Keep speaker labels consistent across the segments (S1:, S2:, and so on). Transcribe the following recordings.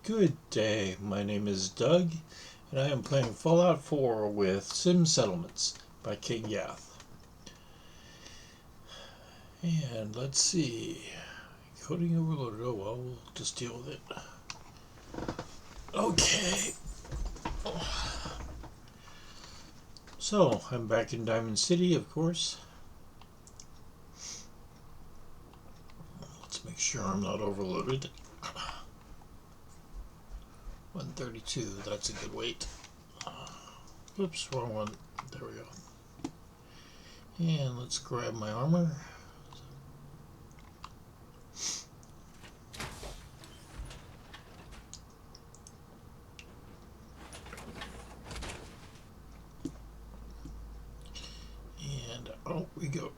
S1: Good day, my name is Doug, and I am playing Fallout 4 with Sim Settlements by King Yath. And let's see. Coding overloaded. Oh well, we'll just deal with it. Okay. So, I'm back in Diamond City, of course. Let's make sure I'm not overloaded. 132, that's a good weight. Oops, wrong one. There we go. And let's grab my armor. And out we go.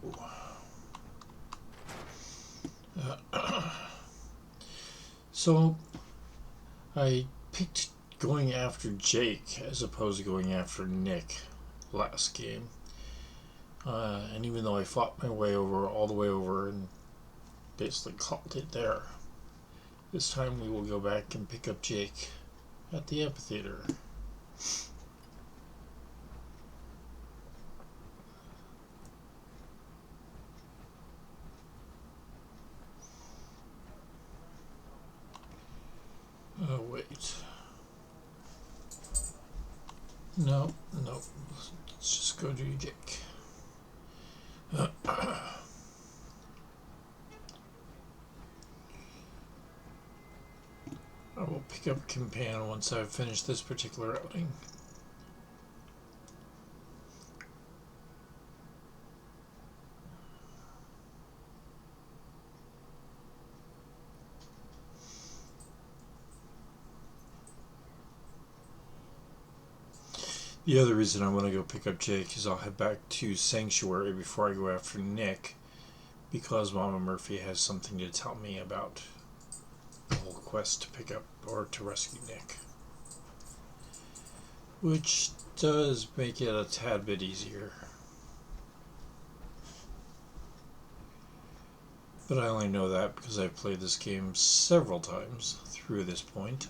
S1: So, I picked going after Jake as opposed to going after Nick last game. And even though I fought my way over, all the way over, and basically called it there, this time we will go back and pick up Jake at the amphitheater. Oh, wait. No. Let's just go do Jake. I will pick up a companion once I've finished this particular outing. The other reason I want to go pick up Jake is I'll head back to Sanctuary before I go after Nick, because Mama Murphy has something to tell me about the whole quest to pick up or to rescue Nick, which does make it a tad bit easier. But I only know that because I've played this game several times through this point.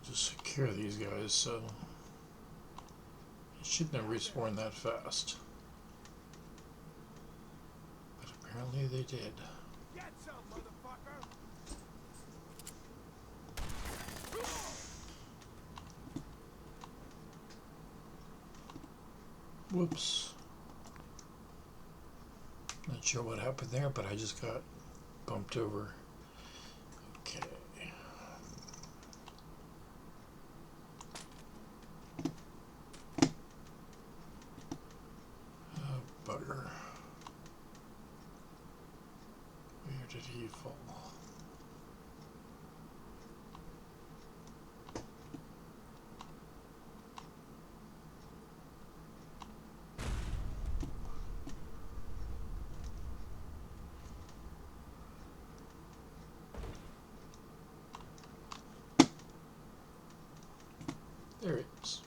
S1: Just secure these guys so it shouldn't have respawned that fast. But apparently they did.
S2: Get some, motherfucker!
S1: Whoops. Not sure what happened there, but I just got bumped over. Okay. Bugger. Where did he fall? There it is.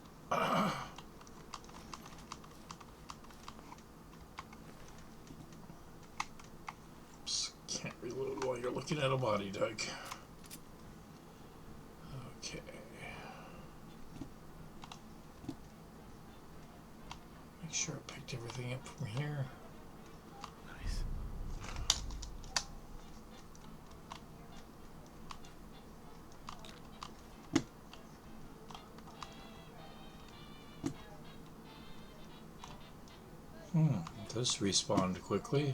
S1: Can't reload while you're looking at a body, Doug. Okay. Make sure I picked everything up from here.
S3: Nice.
S1: This respawned quickly.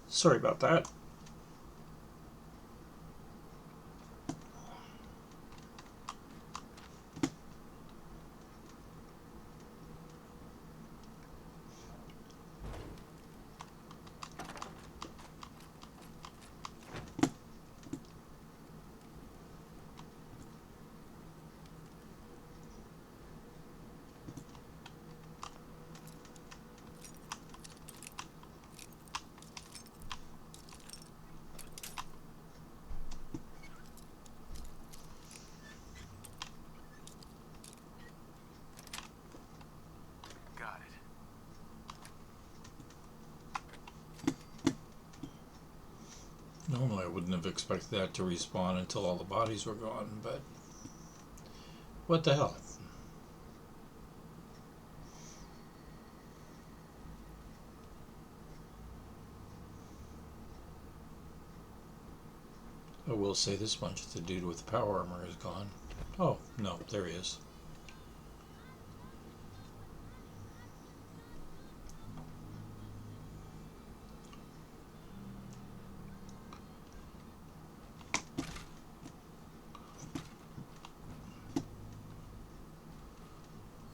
S1: Sorry about that.
S3: Got it.
S1: Normally I wouldn't have expected that to respawn until all the bodies were gone, but what the hell? I will say this much, the dude with the power armor is gone. Oh, no, there he is.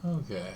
S1: Okay.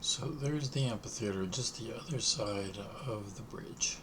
S1: So there's the amphitheater, just the other side of the bridge.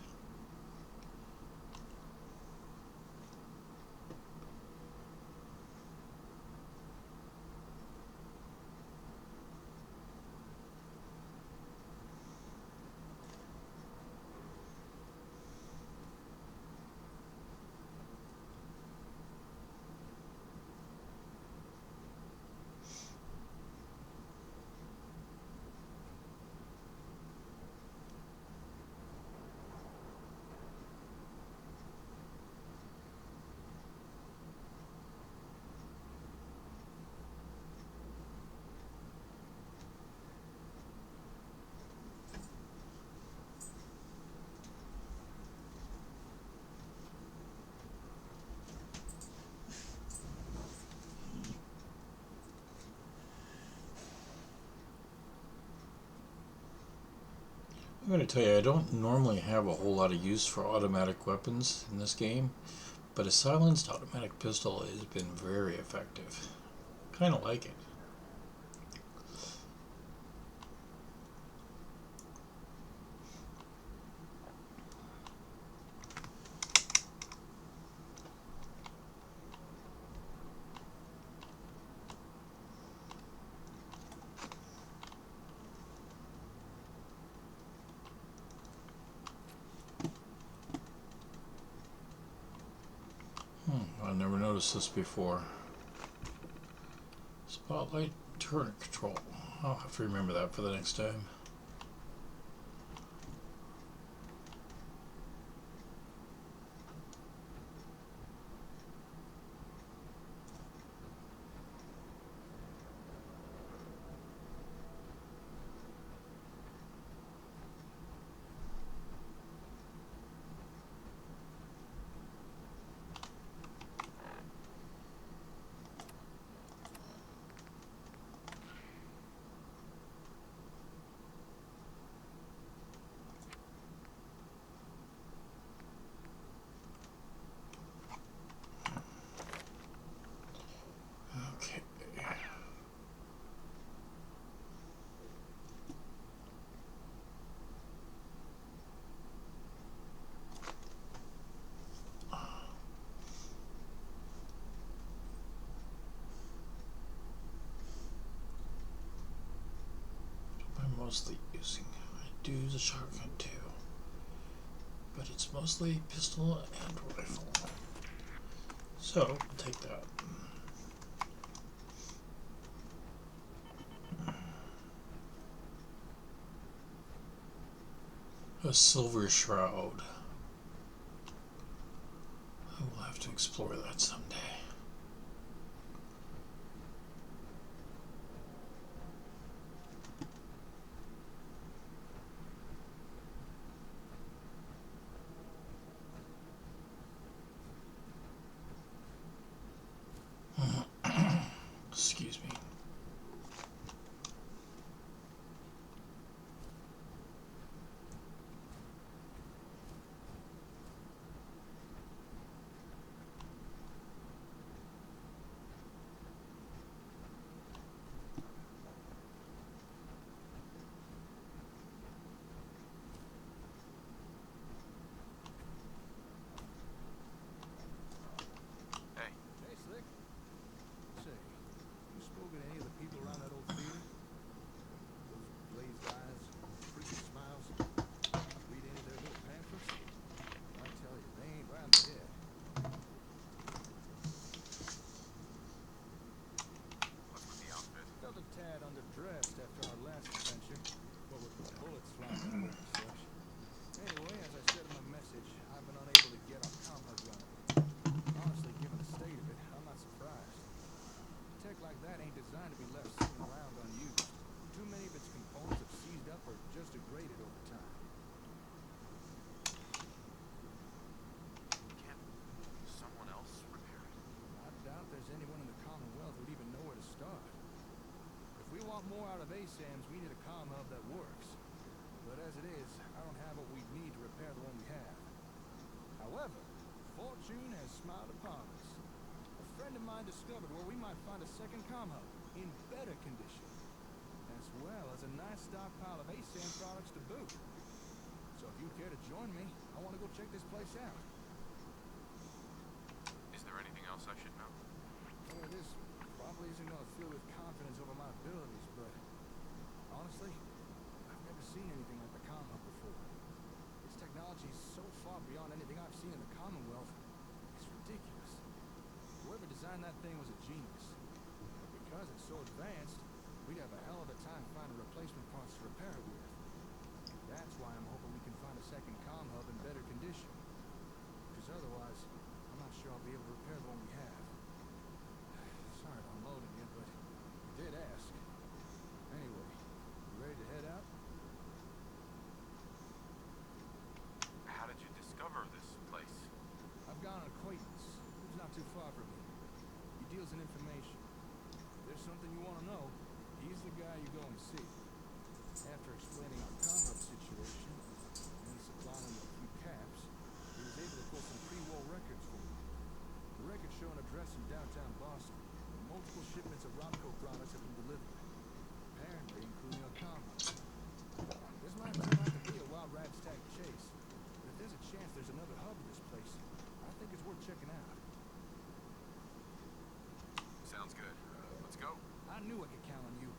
S1: I'm going to tell you, I don't normally have a whole lot of use for automatic weapons in this game, but a silenced automatic pistol has been very effective. Kind of like it. I never noticed this before. Spotlight turret control. I'll have to remember that for the next time. Okay. I'm mostly using. I do use a shotgun too, but it's mostly pistol and rifle. So we'll take that. A silver shroud. I will have to explore that someday. Excuse me.
S3: Hey,
S2: Hey, Slick. Say, you spoken to any of the people around that old theater? Those glazed eyes, freaky smiles. Read any of their little pamphlets? I tell you, they ain't round the head.
S3: what's with the outfit?
S2: Felt a tad underdressed after our last adventure. What with the bullets flying all over and such. Anyway, as I said in my message, I've been unable to get our comm hub running. Honestly, given the state of it, I'm not surprised. Tech like that ain't designed to be left sitting around unused. Too many of its components have seized up or just degraded over time.
S3: Can't someone else repair it?
S2: I doubt there's anyone in the Commonwealth who'd even know where to start. If we want more out of ASAMs, we need a comm hub that works. But as it is, I don't have what we need to repair the one we have. However, fortune has smiled upon us. A friend of mine discovered where we might find a second comm hub in better condition, as well as a nice stockpile of ASAM products to boot. So if you care to join me, I want to go check this place out.
S3: Is there anything else I should know?
S2: Well, this probably isn't going to fill with confidence over my abilities, but honestly, I've never seen anything like the comm hub before. Its technology is so far beyond anything I've seen in the Commonwealth, it's ridiculous. Whoever designed that thing was a genius. But because it's so advanced, we'd have a hell of a time finding replacement parts to repair it with. That's why I'm hoping we can find a second comm hub in better condition. Because otherwise, I'm not sure I'll be able to repair the one we have. Sorry to unloading you, but you did ask. Anyway, you ready to head out?
S3: How did you discover this place?
S2: I've got an acquaintance who's not too far from here. He deals in information. If there's something you want to know, he's the guy you go and see. After explaining our comm hub situation and supplying him with a few caps, he was able to pull some pre-war records for me. The records show an address in downtown Boston, where multiple shipments of Romco products have been delivered, apparently including a comm hub. This might turn out to be a wild rat-stack chase, but if there's a chance there's another hub to this place, I think it's worth checking out.
S3: Sounds good. Let's go.
S2: I knew I could count on you.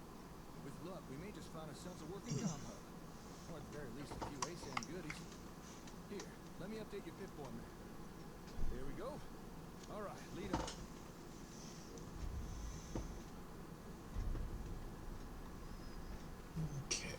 S2: With luck, we may just find ourselves a working comm hub. Or at the very least, a few ASAM goodies. Here, let me update your Pip-Boy map. There we go. All right, lead on.
S1: Okay.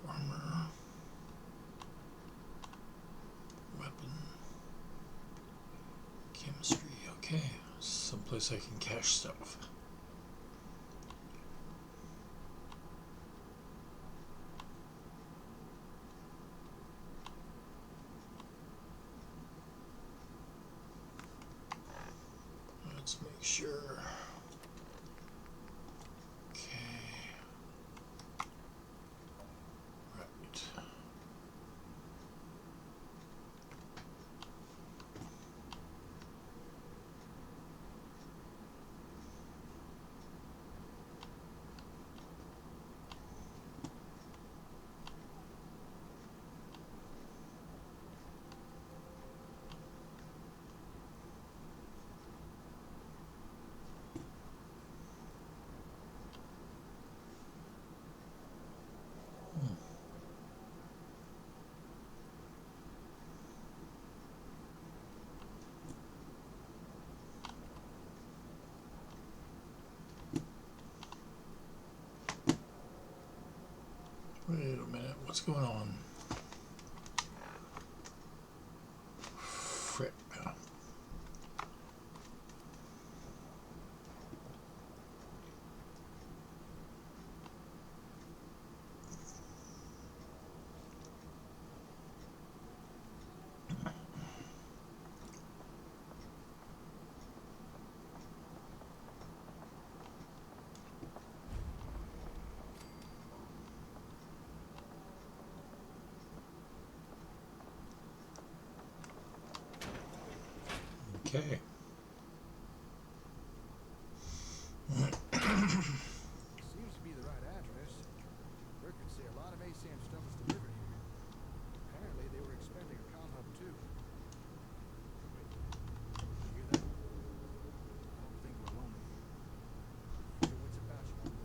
S1: Armor. Weapon. Chemistry. Okay. Someplace I can cache stuff. Let's make sure. Okay. Right. Wait a minute, what's going on? Frick. Okay.
S2: Seems to be the right address. Records say a lot of ASAM stuff was delivered here. Apparently, they were expecting a comm hub too. Wait, you hear that? I don't think we're alone here. Keep your wits about you.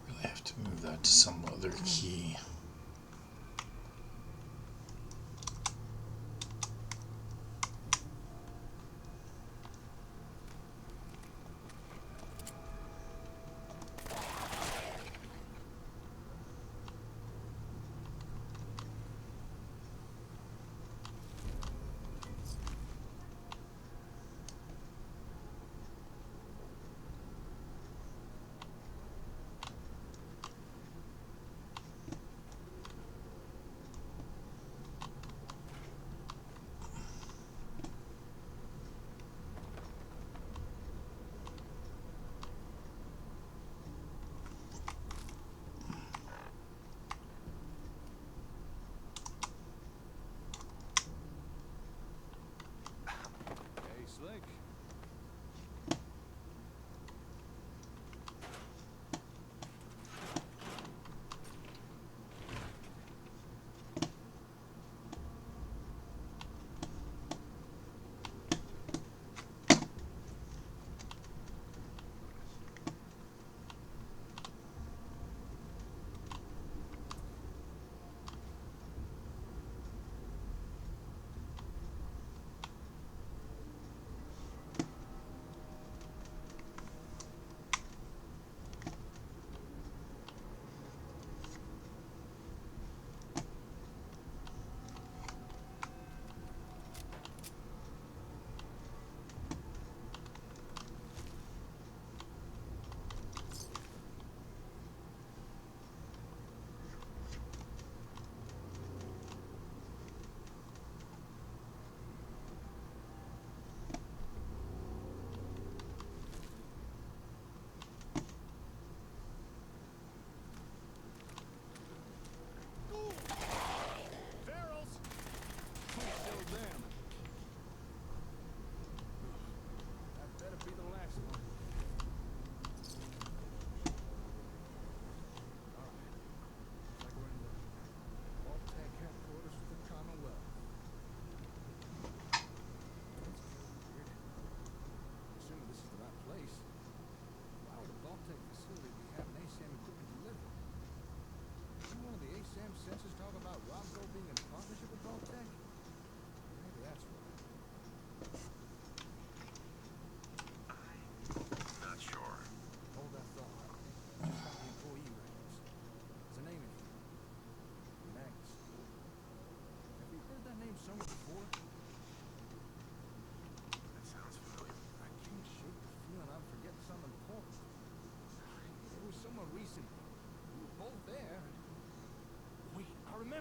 S1: Really have to move that to some other key.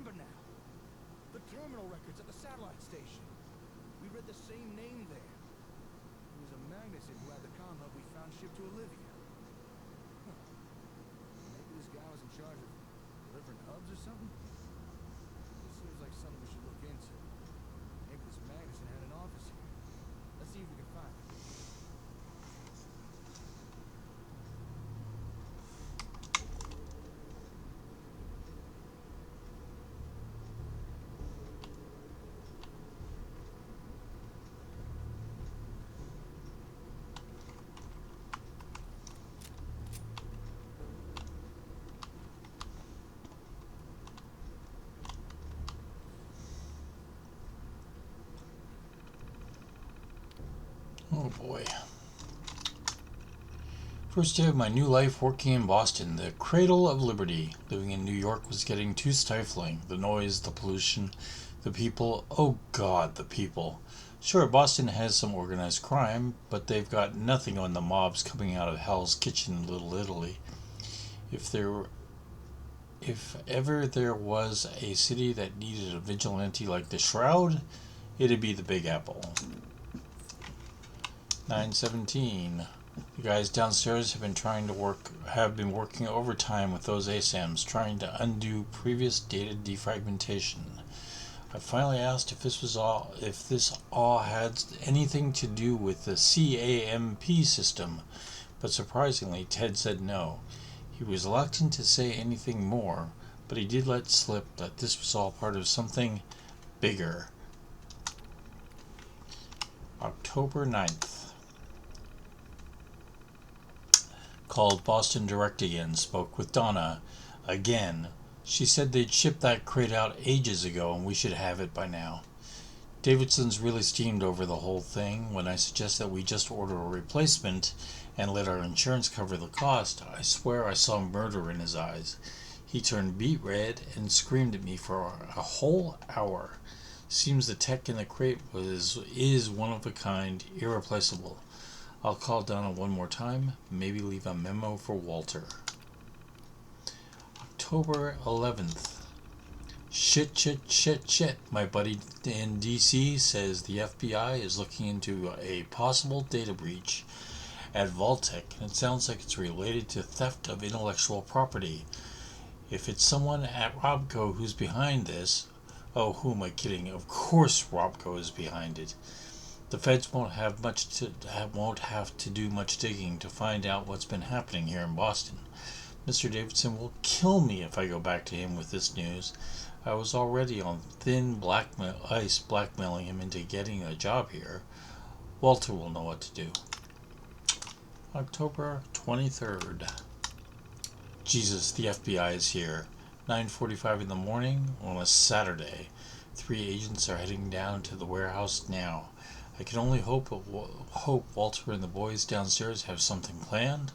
S2: remember now. The terminal records at the satellite station. We read the same name there. It was a Magnuson who had the comm hub we found shipped to Olivia. Huh. Maybe this guy was in charge of delivering hubs or something? This seems like something we should look into. Maybe this Magnuson had an office here. Let's see if we can find it.
S1: Oh boy. First day of my new life working in Boston, the cradle of liberty. Living in New York was getting too stifling. The noise, the pollution, the people. Oh God, the people. Sure, Boston has some organized crime, but they've got nothing on the mobs coming out of Hell's Kitchen in Little Italy. If ever there was a city that needed a vigilante like the Shroud, it'd be the Big Apple. 9:17. The guys downstairs have been working overtime with those ASAMs, trying to undo previous data defragmentation. I finally asked if this all had anything to do with the CAMP system, but surprisingly Ted said no. He was reluctant to say anything more, but he did let slip that this was all part of something bigger. October 9th. Called Boston Direct again, spoke with Donna again. She said they'd shipped that crate out ages ago and we should have it by now. Davidson's really steamed over the whole thing. When I suggest that we just order a replacement and let our insurance cover the cost, I swear I saw murder in his eyes. He turned beet red and screamed at me for a whole hour. Seems the tech in the crate is one of a kind, irreplaceable. I'll call Donna one more time, maybe leave a memo for Walter. October 11th. Shit. My buddy in DC says the FBI is looking into a possible data breach at Vaultec, and it sounds like it's related to theft of intellectual property. If it's someone at Robco who's behind this, oh, who am I kidding? Of course Robco is behind it. The feds won't have to do much digging to find out what's been happening here in Boston. Mr. Davidson will kill me if I go back to him with this news. I was already on thin ice blackmailing him into getting a job here. Walter will know what to do. October 23rd. Jesus, the FBI is here. 9:45 in the morning on a Saturday. 3 agents are heading down to the warehouse now. I can only hope Walter and the boys downstairs have something planned.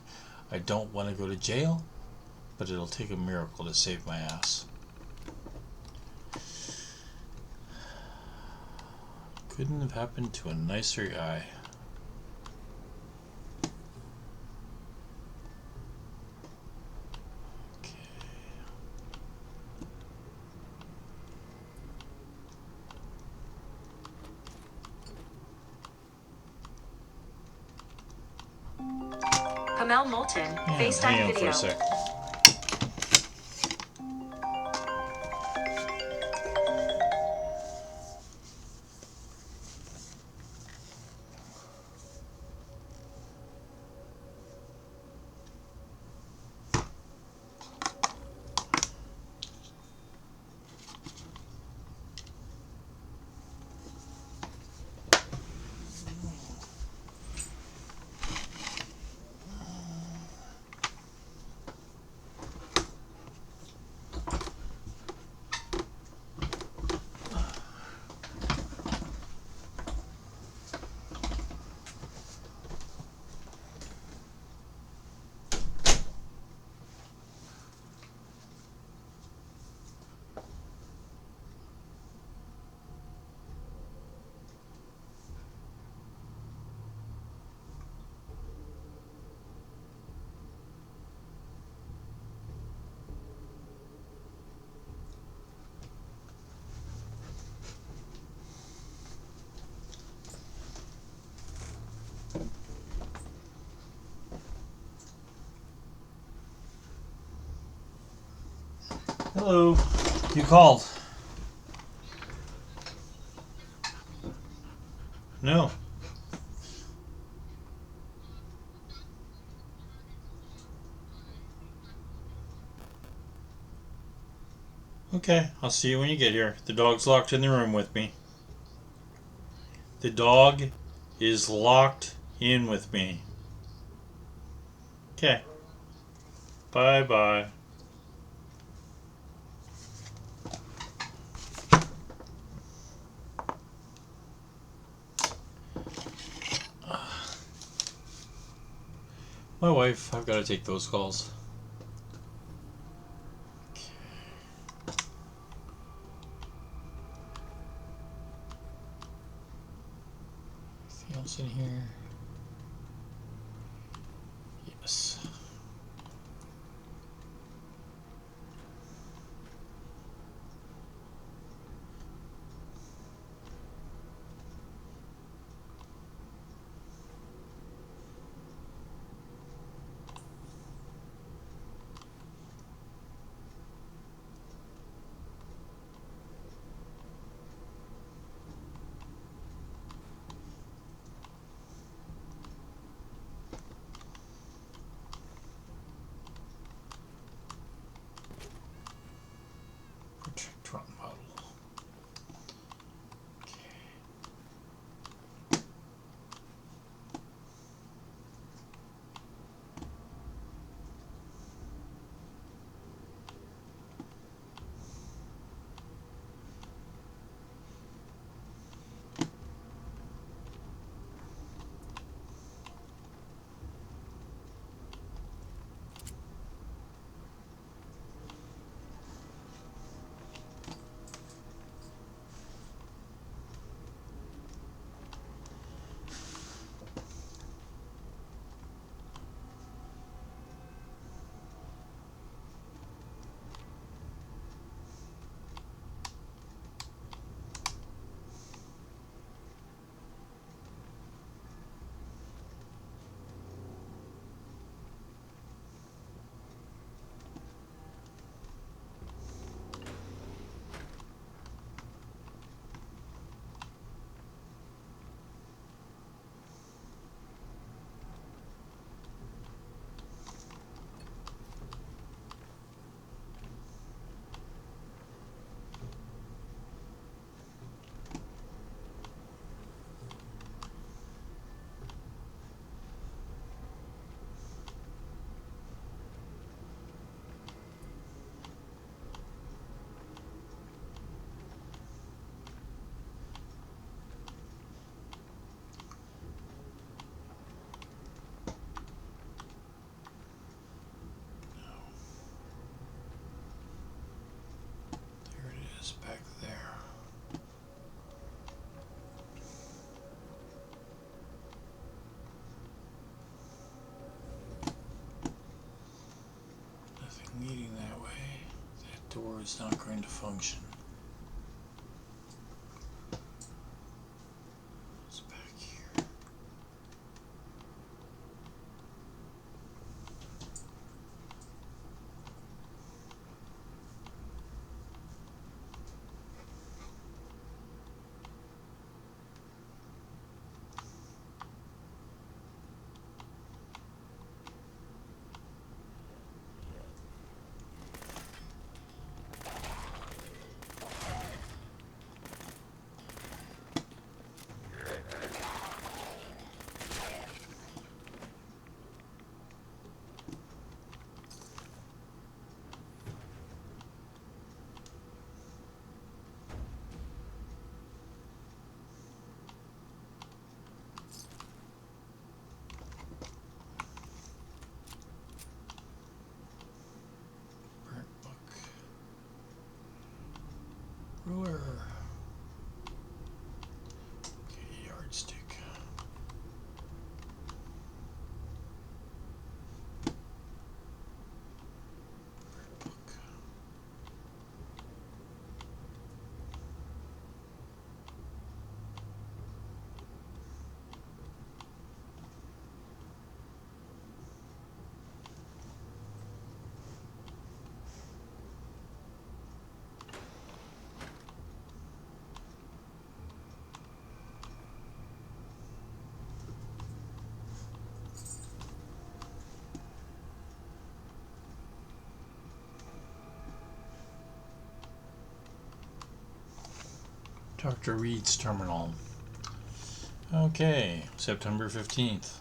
S1: I don't want to go to jail, but it'll take a miracle to save my ass. Couldn't have happened to a nicer guy.
S4: Kamel Moulton,
S1: Yeah,
S4: FaceTime
S1: hang on
S4: video.
S1: for a sec. Hello. You called. No. Okay, I'll see you when you get here. The dog's locked in the room with me. The dog is locked in with me. Okay. Bye bye. My wife, I've got to take those calls. Anything else in here? Yes. Trump model. Okay. There it is back there. Nothing leading that way. That door is not going to function. It's back here. Dr. Reed's terminal. Okay, September 15th.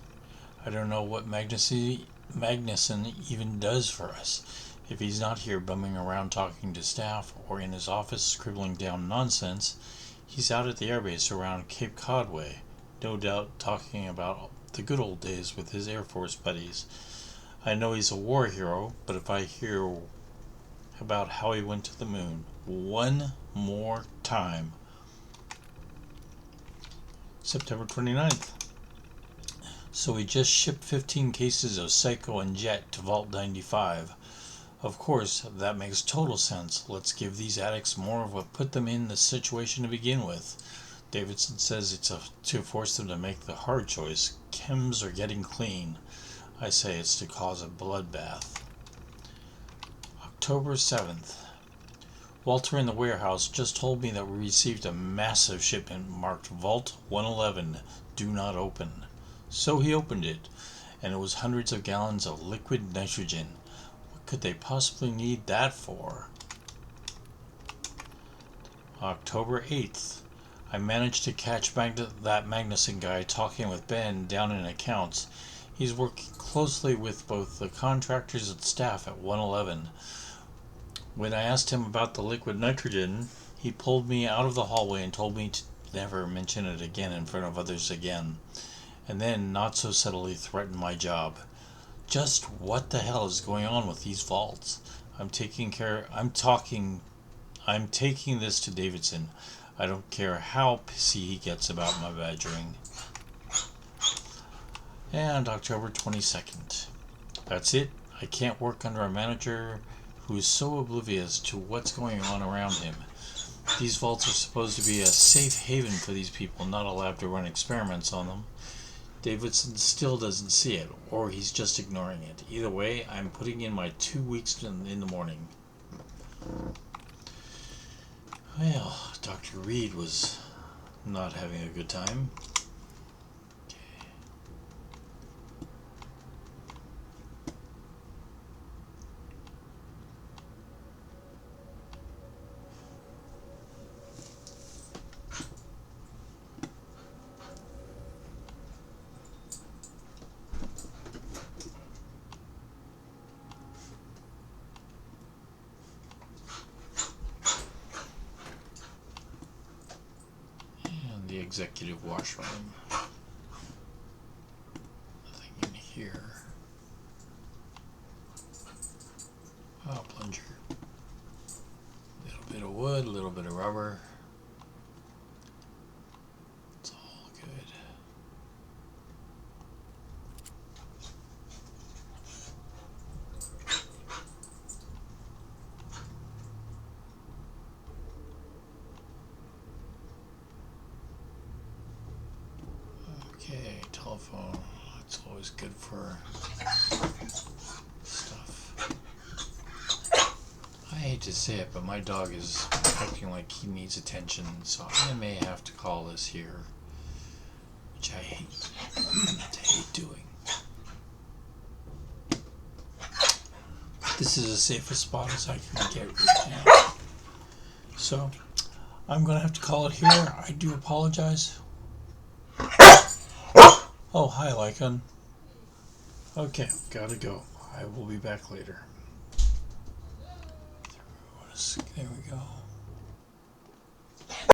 S1: I don't know what Magnuson even does for us. If he's not here bumming around talking to staff or in his office scribbling down nonsense, he's out at the airbase around Cape Cod way, no doubt talking about the good old days with his Air Force buddies. I know he's a war hero, but if I hear about how he went to the moon one more time. September 29th. So we just shipped 15 cases of Psycho and Jet to Vault 95. Of course, that makes total sense. Let's give these addicts more of what put them in the situation to begin with. Davidson says it's to force them to make the hard choice. Chems are getting clean. I say it's to cause a bloodbath. October 7th. Walter in the warehouse just told me that we received a massive shipment marked Vault 111, do not open. So he opened it, and it was hundreds of gallons of liquid nitrogen. What could they possibly need that for? October 8th. I managed to catch that Magnuson guy talking with Ben down in accounts. He's working closely with both the contractors and staff at 111. When I asked him about the liquid nitrogen, he pulled me out of the hallway and told me to never mention it again in front of others again. And then, not so subtly, threatened my job. Just what the hell is going on with these vaults? I'm taking this to Davidson. I don't care how pissy he gets about my badgering. And October 22nd. That's it. I can't work under a manager who is so oblivious to what's going on around him. These vaults are supposed to be a safe haven for these people, not a lab to run experiments on them. Davidson still doesn't see it, or he's just ignoring it. Either way, I'm putting in my 2 weeks in the morning. Well, Dr. Reed was not having a good time. The executive washroom. Nothing in here. Oh, plunger. A little bit of wood, a little bit of rubber. It's all good. Okay, telephone. That's always good for stuff. I hate to say it, but my dog is acting like he needs attention, so I may have to call this here, which I hate. I hate doing. This is as safe a spot as I can get right now. So, I'm going to have to call it here. I do apologize. Oh, hi, Lycon. Okay, gotta go. I will be back later. There we go.